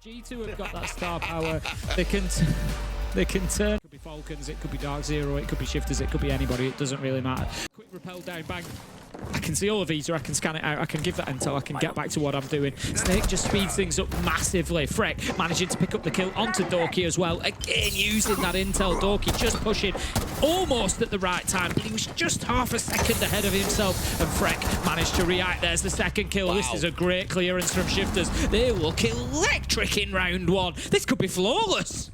G2 have got that star power. They can turn. It could be Falcons, it could be Dark Zero, it could be Shifters, it could be anybody. It doesn't really matter. Quick repel down, bang. I can see all of these, or I can scan it out. I can give that intel. I can get back to what I'm doing. Snake just speeds things up massively. Freck managing to pick up the kill onto Dorky as well. Again, using that intel. Dorky just pushing almost at the right time, but he was just half a second ahead of himself. And Freck managed to react. There's the second kill. Wow. This is a great clearance from Shifters. They look electric in round one. This could be flawless.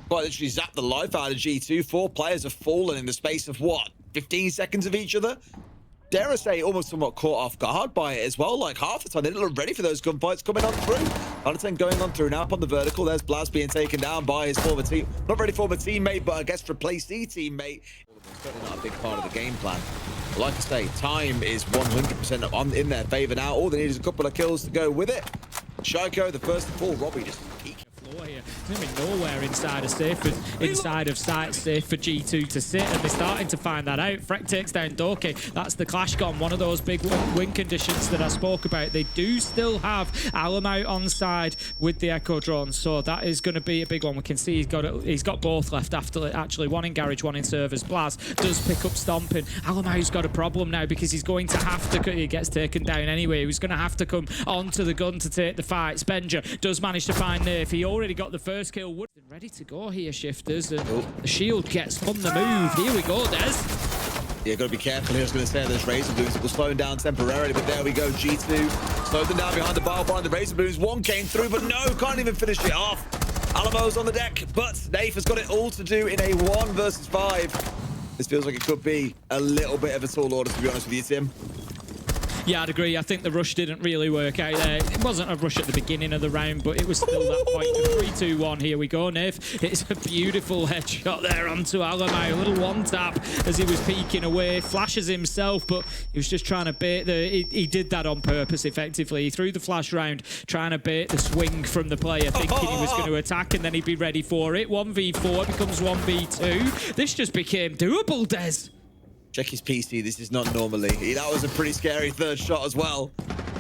Quite literally zapped the life out of G2. 4 players have fallen in the space of, what, 15 seconds of each other? Dare I say, almost somewhat caught off guard by it as well. Like half the time, they didn't look ready for those gunfights coming on through. Undertone going on through now up on the vertical. There's Blaz being taken down by his former team. Not ready for a teammate, but I guess replacee teammate. Certainly not a big part of the game plan. But like I say, time is 100% in their favor now. All they need is a couple of kills to go with it. Shaiko, the first to fall. Robbie just peeked. Here. There's going to be nowhere inside of sight safe for G2 to sit, and they're starting to find that out. Freck takes down Dorky. That's the clash gone. One of those big win conditions that I spoke about. They do still have Alam out on side with the Echo drone, so that is going to be a big one. We can see he's got both left after it, actually. One in garage, one in servers. Blaz does pick up stomping. Alamau's got a problem now because he's going to have to. He gets taken down anyway. He's going to have to come onto the gun to take the fight. Spencer does manage to find Nerf. He already got the first kill. Ready to go here, Shifters, and the shield gets on the move. Here we go, Des. Yeah, got to be careful here. I was going to say there's Razor Blooms. It will slow him down temporarily, but there we go. G2 slowed them down behind the bar behind the Razor Blooms. One came through, but no, can't even finish it off. Alamo's on the deck, but Nafe has got it all to do in a 1 versus 5. This feels like it could be a little bit of a tall order, to be honest with you, Tim. Yeah, I'd agree. I think the rush didn't really work out there. It wasn't a rush at the beginning of the round, but it was still that point. 3, 2, 1. Here we go, Nif. It's a beautiful headshot there onto Alamau. A little one tap as he was peeking away. Flashes himself, but he was just trying to bait the... He did that on purpose, effectively. He threw the flash round, trying to bait the swing from the player, thinking he was going to attack, and then he'd be ready for it. 1v4 becomes 1v2. This just became doable, Des. Check his PC. This is not normally. That was a pretty scary third shot as well.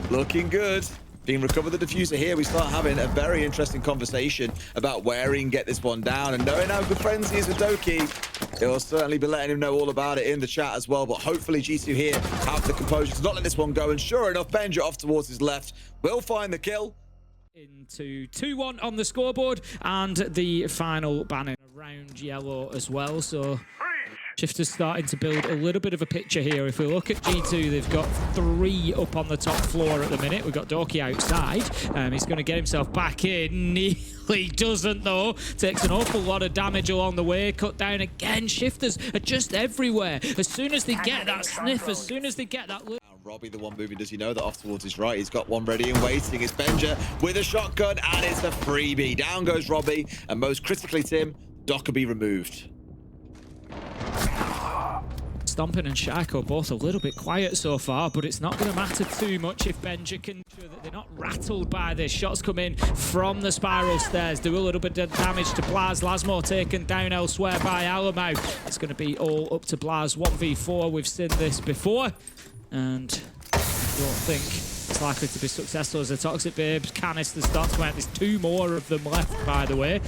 Looking good. Being recovered the diffuser here, we start having a very interesting conversation about where he can get this one down. And knowing how good friends he is with Doki, he'll certainly be letting him know all about it in the chat as well. But hopefully G2 here have the composure to not let this one go. And sure enough, Benja off towards his left will find the kill. Into 2-1 on the scoreboard, and the final banner around yellow as well. So Shifters starting to build a little bit of a picture here. If we look at G2, they've got 3 up on the top floor at the minute. We've got Dorky outside. He's going to get himself back in. Nearly doesn't, though. Takes an awful lot of damage along the way. Cut down again. Shifters are just everywhere. As soon as they get that sniff, as soon as they get that... Robbie, the one moving, does he know that off towards his right? He's got one ready and waiting. It's Benja with a shotgun, and it's a freebie. Down goes Robbie, and most critically, Tim, Dockerby removed. Stompin and Shaiko both a little bit quiet so far, but it's not going to matter too much if Benja can ensure that they're not rattled by this. Shots come in from the spiral stairs, do a little bit of damage to Blaz. Lasmo taken down elsewhere by Alamau. It's going to be all up to Blaz. 1v4, we've seen this before, and I don't think it's likely to be successful as the Toxic Babes canister starts to come out. There's 2 more of them left, by the way.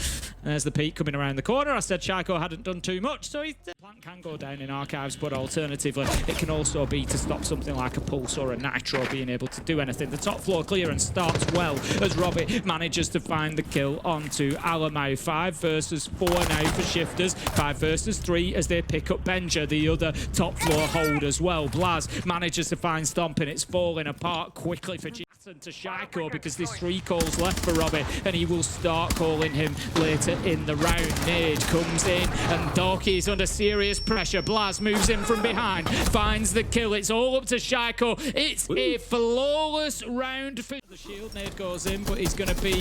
There's the peak coming around the corner. I said Shaiko hadn't done too much, so the plant can go down in archives, but alternatively, it can also be to stop something like a Pulse or a Nitro being able to do anything. The top floor clearance starts well as Robbie manages to find the kill onto Alamau. 5 versus 4 now for Shifters. 5 versus 3 as they pick up Benja, the other top floor hold as well. Blaz manages to find Stomping. It's falling apart quickly for G to Shaiko because there's 3 calls left for Robbie, and he will start calling him later in the round. Nade comes in, and Dorky is under serious pressure. Blaz moves in from behind, finds the kill. It's all up to Shaiko. It's a flawless round for the shield. Nade goes in, but he's going to be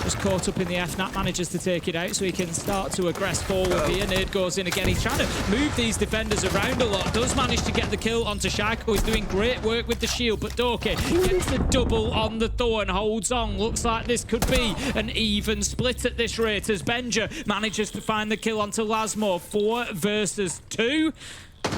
just caught up in the Fnatic. Manages to take it out so he can start to aggress forward here. Nade goes in again. He's trying to move these defenders around a lot. Does manage to get the kill onto Shaiko. He's doing great work with the shield, but Dorky gets the double on the Thor and holds on. Looks like this could be an even split at this rate as Benja manages to find the kill onto Lasmo. 4 versus 2.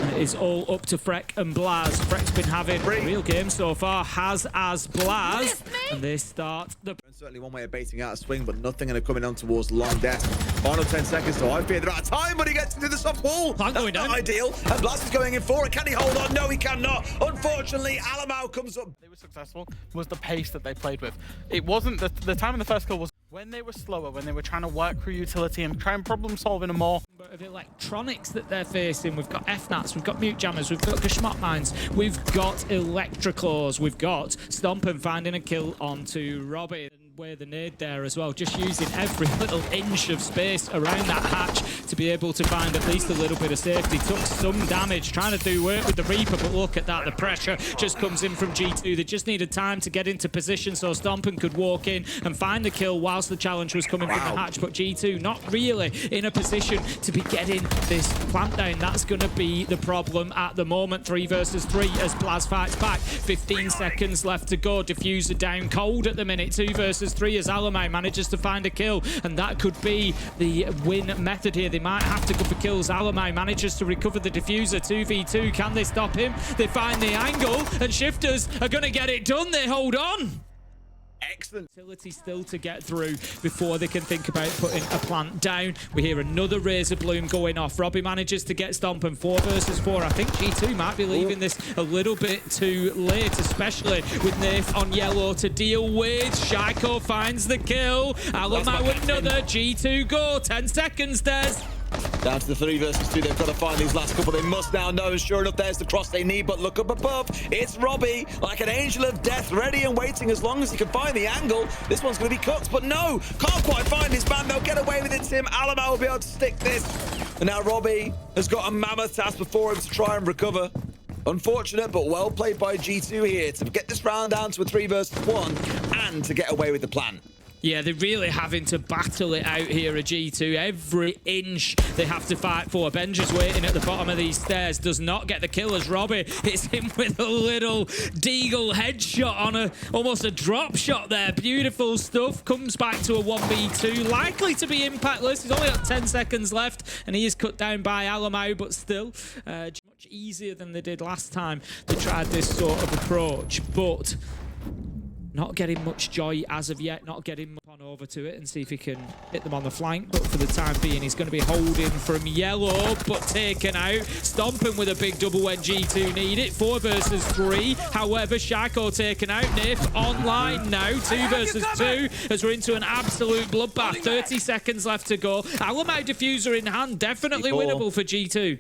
And it is all up to Freck and Blaz. Freck's been having a real game so far, has as Blaz. And they start the... Certainly one way of baiting out a swing, but nothing going to coming on towards long death. Final 10 seconds, so I fear they're out of time, but he gets into the soft wall. That's not ideal. And Blast is going in for it. Can he hold on? No, he cannot. Unfortunately, Alamau comes up. They were successful was the pace that they played with. It wasn't the time in the first kill was when they were slower, when they were trying to work through utility and try and problem solve in a more of electronics that they're facing. We've got FNATs, we've got mute jammers, we've got Geschmack mines, we've got Electroclaws, we've got Stompin finding a kill onto Robbie. Where the nade there as well, just using every little inch of space around that hatch to be able to find at least a little bit of safety. Took some damage trying to do work with the Reaper, but look at that, the pressure just comes in from G2. They just needed time to get into position so Stompin could walk in and find the kill whilst the challenge was coming from the hatch, but G2 not really in a position to be getting this plant down. That's going to be the problem at the moment. 3 versus 3 as Blaz fights back. 15 seconds left to go. Diffuser down cold at the minute. 2 versus 3 as Alamai manages to find a kill, and that could be the win method here. They might have to go for kills. Alamai manages to recover the diffuser. 2v2, can they stop him? They find the angle, and Shifters are going to get it done. They hold on. Excellent. Utility still to get through before they can think about putting a plant down. We hear another Razor Bloom going off. Robbie manages to get Stompin 4 versus 4. I think G2 might be leaving this a little bit too late, especially with Nath on yellow to deal with. Shaiko finds the kill. Alamai with another. G2 go. 10 seconds, Des. Down to the 3 versus 2. They've got to find these last couple. They must now know. And sure enough, there's the cross they need. But look up above. It's Robbie, like an angel of death, ready and waiting as long as he can find the angle. This one's going to be cooked, but no, can't quite find his man. They'll get away with it. Tim Alamau will be able to stick this. And now Robbie has got a mammoth task before him to try and recover. Unfortunate, but well played by G2 here to get this round down to a 3 versus 1 and to get away with the plan. Yeah, they're really having to battle it out here at G2. Every inch they have to fight for. Benja's waiting at the bottom of these stairs. Does not get the kill as Robbie hits him with a little deagle headshot on almost a drop shot there. Beautiful stuff. Comes back to a 1v2. Likely to be impactless. He's only got 10 seconds left and he is cut down by Alamau, but still much easier than they did last time they tried this sort of approach. But not getting much joy as of yet, not getting on over to it and see if he can hit them on the flank. But for the time being, he's going to be holding from yellow, but taken out. Stomping with a big double when G2 need it. 4 versus 3. However, Shaiko taken out. Nif online now. 2 versus 2 as we're into an absolute bloodbath. 30 seconds left to go. Alamau diffuser in hand. Definitely winnable for G2.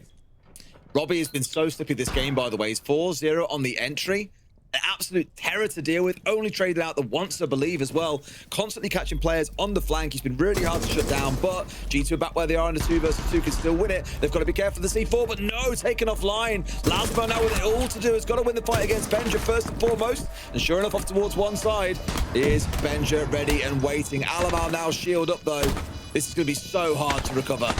Robbie has been so slippy this game, by the way. He's 4-0 on the entry. An absolute terror to deal with. Only traded out the once, I believe, as well. Constantly catching players on the flank. He's been really hard to shut down, but G2 are back where they are in the 2 versus 2 can still win it. They've got to be careful of the C4, but no, taken offline. Lasbo now with it all to do has got to win the fight against Benja first and foremost. And sure enough, off towards one side is Benja ready and waiting. Alamau now shield up though. This is going to be so hard to recover.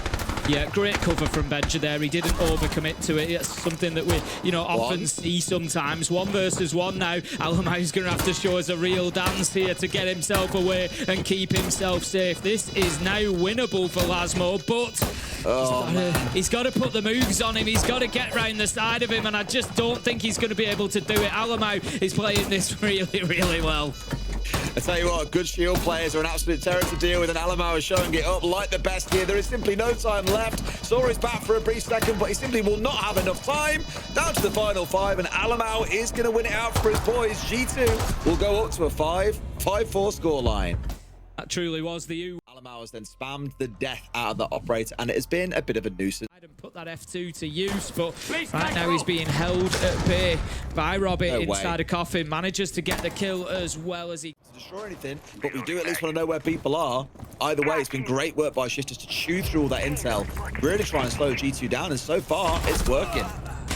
Yeah, great cover from Benja there. He didn't overcommit to it. It's something that we, often see sometimes. 1 versus 1 now. Alamau's going to have to show us a real dance here to get himself away and keep himself safe. This is now winnable for Lasmo, but he's got to put the moves on him. He's got to get round the side of him, and I just don't think he's going to be able to do it. Alamau is playing this really, really well. I tell you what, good shield players are an absolute terror to deal with, and Alamau is showing it up like the best here. There is simply no time left. Saw his back for a brief second, but he simply will not have enough time. Down to the final 5, and Alamau is going to win it out for his boys. G2 will go up to a 5-4 scoreline. That truly was the U. Alamau has then spammed the death out of the operator, and it has been a bit of a nuisance. And put that F2 to use, but right now he's being held at bay by Robbie inside a coffin. Manages to get the kill as well as he to destroy anything, but we do at least want to know where people are. Either way, it's been great work by Shifters to chew through all that intel, really try and slow G2 down, and so far it's working.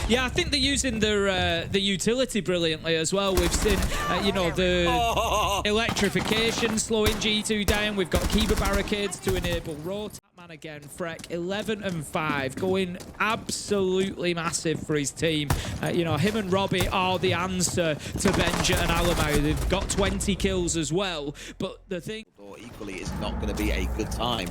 Yeah, I think they're using their the utility brilliantly as well. We've seen, the electrification slowing G2 down. We've got Kiba barricades to enable roll. Again, Freck 11 and 5, going absolutely massive for his team. You know, him and Robbie are the answer to Benja and Alamau. They've got 20 kills as well, but the thing equally is not going to be a good time.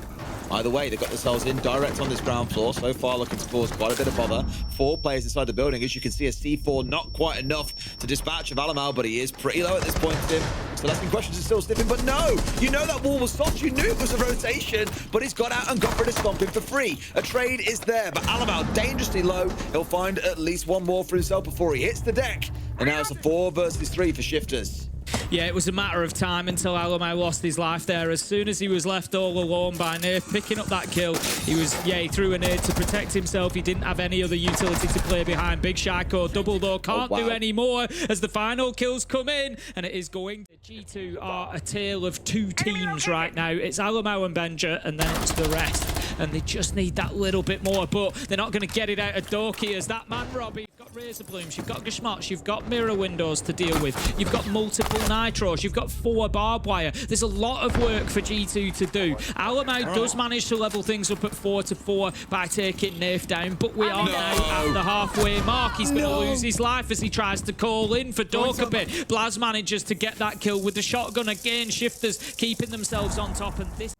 Either way, they've got themselves in direct on this ground floor. So far, looking to cause quite a bit of bother. 4 players inside the building. As you can see, a C4 not quite enough to dispatch of Alamau, but he is pretty low at this point, Tim. So asking questions is still sniffing, but no! You know that wall was soft. You knew it was a rotation, but he's got out and got rid of Stomping for free. A trade is there, but Alamau dangerously low. He'll find at least one more for himself before he hits the deck. And now it's a 4 versus 3 for Shifters. Yeah, it was a matter of time until Alamau lost his life there. As soon as he was left all alone by Nerf, picking up that kill, he threw a nade to protect himself. He didn't have any other utility to play behind. Big Shaco double though, can't do any more as the final kills come in, and it is going. The G2 are a tale of 2 teams right now. It's Alamau and Benja, and then it's the rest. And they just need that little bit more, but they're not going to get it out of Doki as that man, Robbie. You've got Razor Blooms, you've got Gashmots, you've got mirror windows to deal with, you've got multiple nitros, you've got 4 barbed wire. There's a lot of work for G2 to do. Alamau does manage to level things up at 4-4 by taking Nerf down, but we are now at the halfway mark. He's going to lose his life as he tries to call in for Dokapit. Blaz manages to get that kill with the shotgun again. Shifters keeping themselves on top, and this...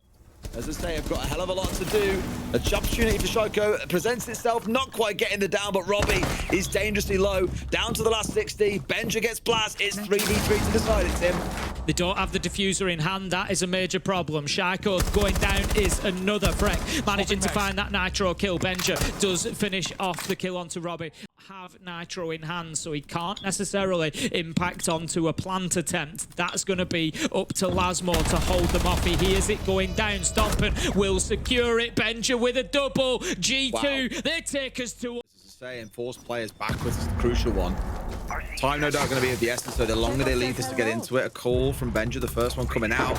As I say, I've got a hell of a lot to do. A jump opportunity for Shaco presents itself, not quite getting the down, but Robbie is dangerously low. Down to the last 60. Benja gets blast. It's 3v3 to decide it, Tim. They don't have the diffuser in hand. That is a major problem. Shaco going down is another. Freck managing to find that nitro kill. Benja does finish off the kill onto Robbie. Have nitro in hand, so he can't necessarily impact onto a plant attempt. That's going to be up to Lasmo to hold them off. He hears it going down. Stompin will secure it. Benja with a double. G2, they take us to... Say, and force players backwards is the crucial one. Time no doubt going to be of the essence, so the longer they leave this to get into it. A call from Benja, the first one coming out.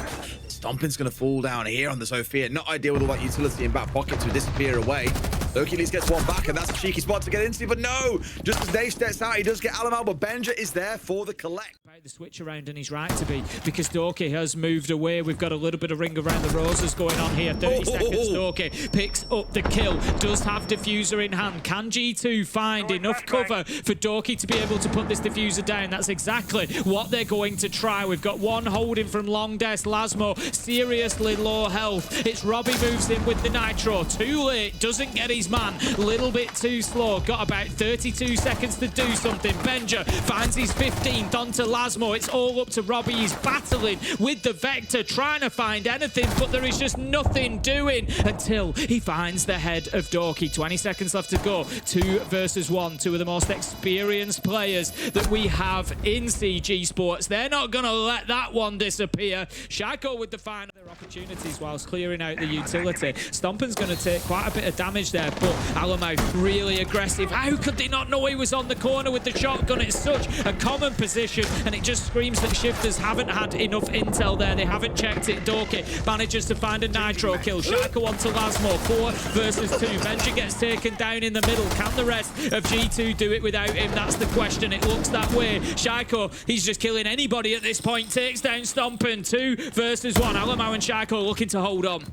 Stomping's going to fall down here on the Sophia. Not ideal with all that utility in back pocket to disappear away. Loki at least gets one back, and that's a cheeky spot to get into, but no! Just as Dave steps out, he does get Alamau, but Benja is there for the collect. The switch around, and he's right to be, because Doki has moved away. We've got a little bit of ring around the roses going on here. 30 seconds, Doki picks up the kill, does have diffuser in hand. Can G2 find enough cover for Doki to be able to put this diffuser down? That's exactly what they're going to try. We've got one holding from long desk. Lasmo, seriously low health. It's Robbie moves in with the nitro. Too late, doesn't get his man. Little bit too slow. Got about 32 seconds to do something. Benja finds his 15th onto Lasmo. It's all up to Robbie. He's battling with the Vector, trying to find anything, but there is just nothing doing until he finds the head of Doki. 20 seconds left to go. 2 versus 1. 2 of the most experienced players that we have in CG Sports. They're not going to let that one disappear. Shaco with the final opportunities whilst clearing out the utility. Stompin's going to take quite a bit of damage there, but Alamau really aggressive. How could they not know he was on the corner with the shotgun? It's such a common position, and it just screams that Shifters haven't had enough intel there. They haven't checked it. Doki manages to find a nitro kill. Shaco onto Lasmo. 4 versus 2. Benja gets taken down in the middle. Can the rest of G2 do it without him? That's the question. It looks that way. Shaco, he's just killing anybody at this point. Takes down Stompin. 2 versus 1. Alamau and Shaco looking to hold on.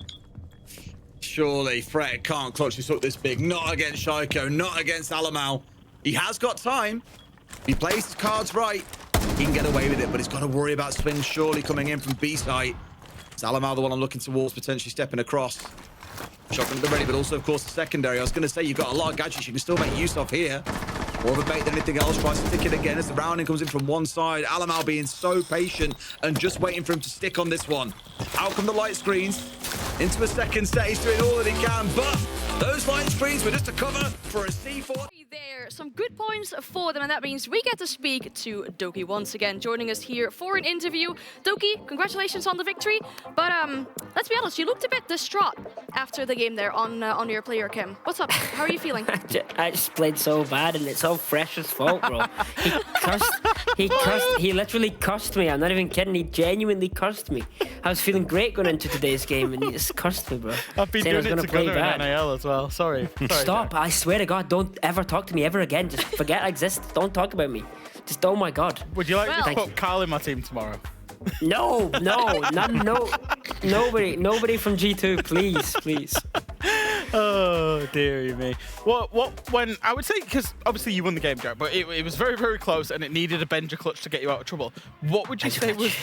Surely Fred can't clutch this up this big. Not against Shaco, not against Alamau. He has got time. He plays his cards right. He can get away with it, but he's got to worry about swings surely coming in from B site. It's Alamau the one I'm looking towards, potentially stepping across. Shotgun at the ready, but also, of course, the secondary. I was going to say, you've got a lot of gadgets you can still make use of here. More of a bait than anything else. Tries to stick it again as the rounding comes in from one side. Alamau being so patient and just waiting for him to stick on this one. Out come the light screens. Into a second set. He's doing all that he can, but those light screens were just a cover for a C4. There, some good points for them, and that means we get to speak to Doki once again, joining us here for an interview. Doki, congratulations on the victory, but let's be honest, you looked a bit distraught after the game there on your player cam. What's up? How are you feeling? I just played so bad, and it's all Fresh's fault, bro. He literally cursed me. I'm not even kidding. He genuinely cursed me. I was feeling great going into today's game, and he just cursed me, bro. I've been doing it to Gunnar in NAL as well. Sorry. Stop. I swear to God, don't ever talk to me ever again. Just forget I exist. Don't talk about me. Just, oh my God. Would you like to put Carl in my team tomorrow? No, nobody from G2, please. dearie me. What when I would say, because obviously you won the game, Jack, but it was very, very close and it needed a Benja clutch to get you out of trouble. What would you say was,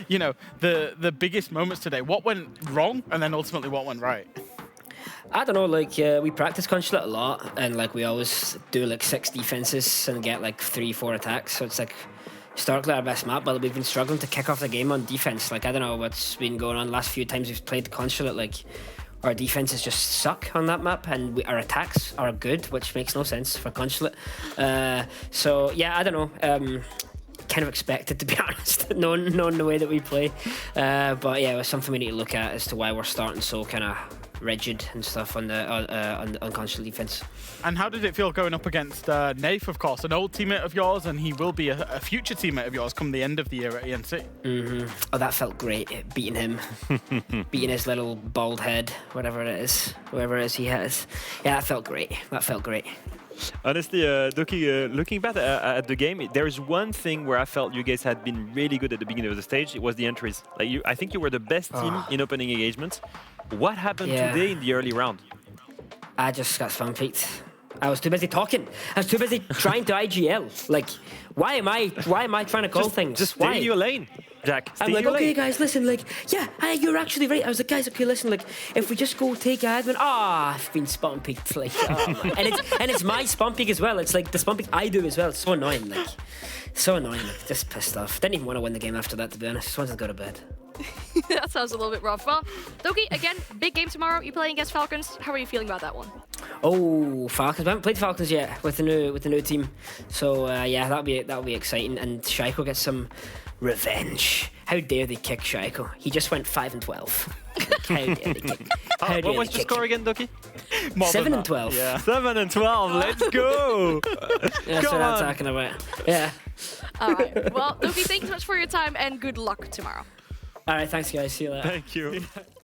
you know, the biggest moments today? What went wrong and then ultimately what went right? I don't know, like, we practice Consulate a lot, and, like, we always do, like, 6 defenses and get, like, 3-4 attacks, so it's, like, historically our best map, but we've been struggling to kick off the game on defense. Like, I don't know what's been going on the last few times we've played Consulate, like, our defenses just suck on that map, and our attacks are good, which makes no sense for Consulate. So, yeah, I don't know. Kind of expected, to be honest, knowing the way that we play. But yeah, it was something we need to look at as to why we're starting so kind of rigid and stuff on the on Consulate defense. And how did it feel going up against Nath, of course, an old teammate of yours, and he will be a future teammate of yours come the end of the year at ENC? Oh, that felt great, beating him, beating his little bald head, whatever it is he has. Yeah, that felt great. Honestly, Doki, looking back at the game, there is one thing where I felt you guys had been really good at the beginning of the stage. It was the entries. Like I think you were the best team in opening engagements. What happened today in the early round? I just got spam peeked. I was too busy talking. I was too busy trying to IGL. Like, why am I trying to call things? Just why? stay in your lane, Jack. Stay I'm like, in your okay, lane. guys, listen, like, yeah, you're actually right. I was like, guys, okay, listen, like, if we just go take admin, I've been spawn peeked, like, oh, and it's my spawn peek as well. It's like the spawn peek I do as well. It's so annoying, like, just pissed off. Didn't even want to win the game after that, to be honest. Just wanted to go to bed. That sounds a little bit rough. Well, Doki, again, big game tomorrow. You're playing against Falcons. How are you feeling about that one? Oh, Falcons! We haven't played Falcons yet with the new team. So yeah, that'll be exciting. And Shaiko gets some revenge. How dare they kick Shaiko? He just went 5-12. How dare they kick? What was the score again, Doki? 7-12. Yeah. 7-12. Let's go. That's what I'm talking about. Yeah. All right. Well, Doki, thank you so much for your time and good luck tomorrow. All right. Thanks, guys. See you later. Thank you.